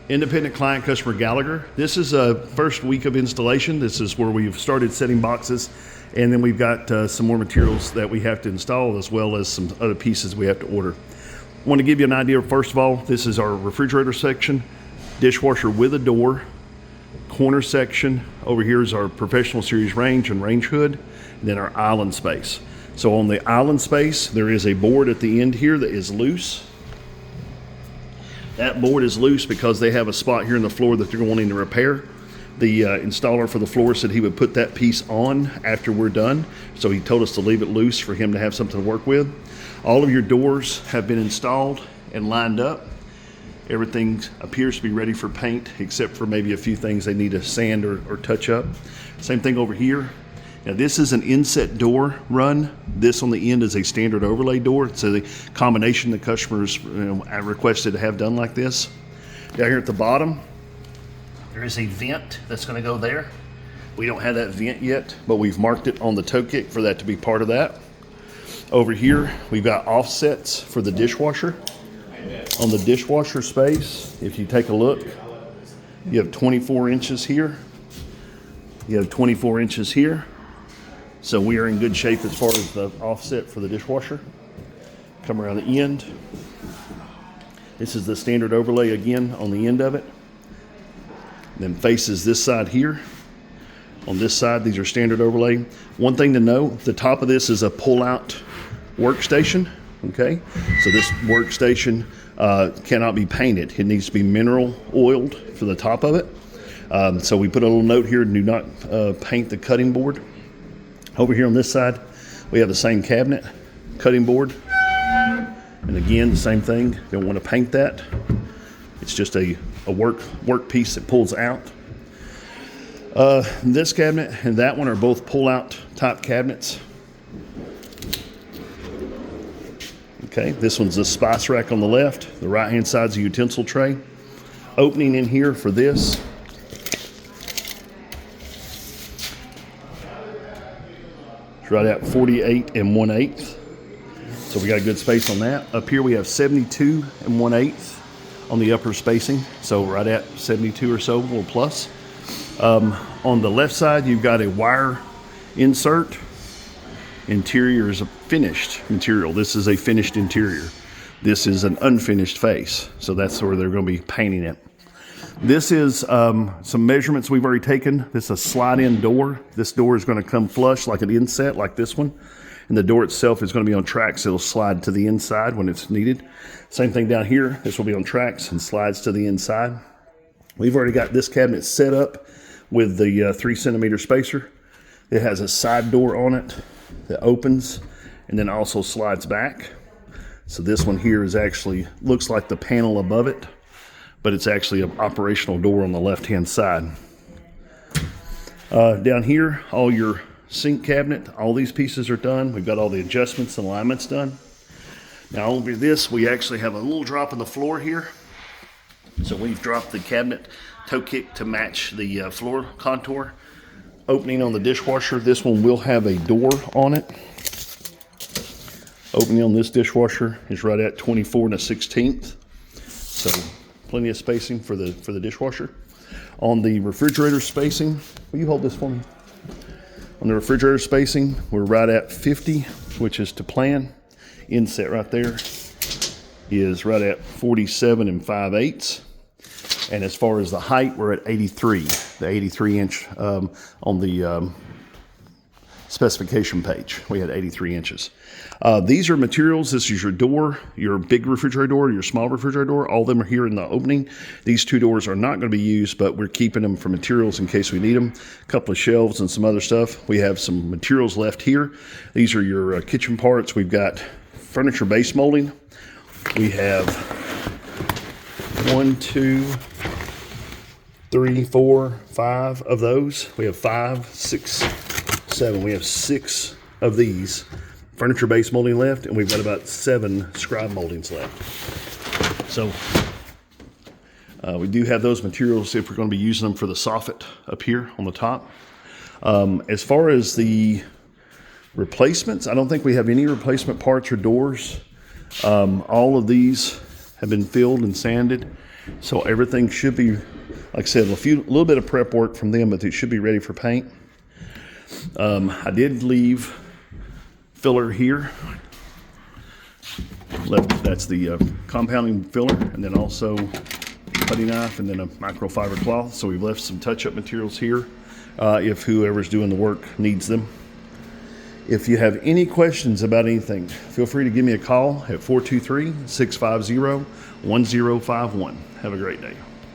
Independent Client Customer Gallagher. This is a first week of installation. This is where we've started setting boxes, and then we've got some more materials that we have to install, as well as some other pieces we have to order. I want to give you an idea. First of all, this is our refrigerator section, dishwasher with a door, corner section. Over here is our professional series range and range hood, and then our island space. So on the island space, there is a board at the end here that is loose. That board is loose because they have a spot here in the floor that they're wanting to repair. The installer for the floor said he would put that piece on after we're done, so he told us to leave it loose for him to have something to work with. All of your doors have been installed and lined up. Everything appears to be ready for paint, except for maybe a few things they need to sand or touch up. Same thing over here. Now this is an inset door run. This on the end is a standard overlay door. It's a combination the customers requested to have done like this. Down here at the bottom, there is a vent that's going to go there. We don't have that vent yet, but we've marked it on the toe kick for that to be part of that. Over here, we've got offsets for the dishwasher. On the dishwasher space, if you take a look, you have 24 inches here. You have 24 inches here. So we are in good shape as far as the offset for the dishwasher. Come around the end. This is the standard overlay again on the end of it. Then faces this side here. On this side, these are standard overlay. One thing to know, the top of this is a pull-out workstation. Okay, so this workstation cannot be painted. It needs to be mineral oiled for the top of it. So we put a little note here, do not paint the cutting board. Over here on this side, we have the same cabinet, cutting board. And again, the same thing, don't want to paint that. It's just a work piece that pulls out. This cabinet and that one are both pull-out type cabinets. Okay, this one's the spice rack on the left. The right-hand side's a utensil tray. Opening in here for this. It's right at 48 1/8. So we got a good space on that. Up here we have 72 1/8 on the upper spacing. So right at 72 or so, a little plus. On the left side, you've got a wire insert. Interior is a finished material. This is a finished interior. This is an unfinished face. So that's where they're going to be painting it. This is some measurements we've already taken. This is a slide-in door. This door is going to come flush like an inset, like this one. And the door itself is going to be on tracks. It'll slide to the inside when it's needed. Same thing down here. This will be on tracks and slides to the inside. We've already got this cabinet set up with the 3 centimeter spacer. It has a side door on it that opens and then also slides back. So this one here is actually, looks like the panel above it, but it's actually an operational door on the left-hand side. Down here, all your sink cabinet, all these pieces are done. We've got all the adjustments and alignments done. Now over this, we actually have a little drop in the floor here. So we've dropped the cabinet toe kick to match the floor contour. Opening on the dishwasher, this one will have a door on it. Opening on this dishwasher is right at 24 1/16. So plenty of spacing for the dishwasher. On the refrigerator spacing, will you hold this for me? On the refrigerator spacing, we're right at 50, which is to plan. Inset right there is right at 47 5/8. And as far as the height, we're at 83, the 83 inch on the specification page. We had 83 inches. These are materials. This is your door, your big refrigerator door, your small refrigerator door. All of them are here in the opening. These 2 doors are not going to be used, but we're keeping them for materials in case we need them. A couple of shelves and some other stuff. We have some materials left here. These are your kitchen parts. We've got furniture base molding. We have 1, 2, 3, 4, 5 of those. We have 5, 6, 7. We have 6 of these furniture base molding left, and we've got about 7 scribe moldings left. So we do have those materials if we're going to be using them for the soffit up here on the top. As far as the replacements, I don't think we have any replacement parts or doors. All of these have been filled and sanded. So everything should be, like I said, a little bit of prep work from them, but it should be ready for paint. I did leave filler here. That's the compounding filler, and then also putty knife, and then a microfiber cloth. So we've left some touch-up materials here if whoever's doing the work needs them. If you have any questions about anything, feel free to give me a call at 423-650-1051. Have a great day.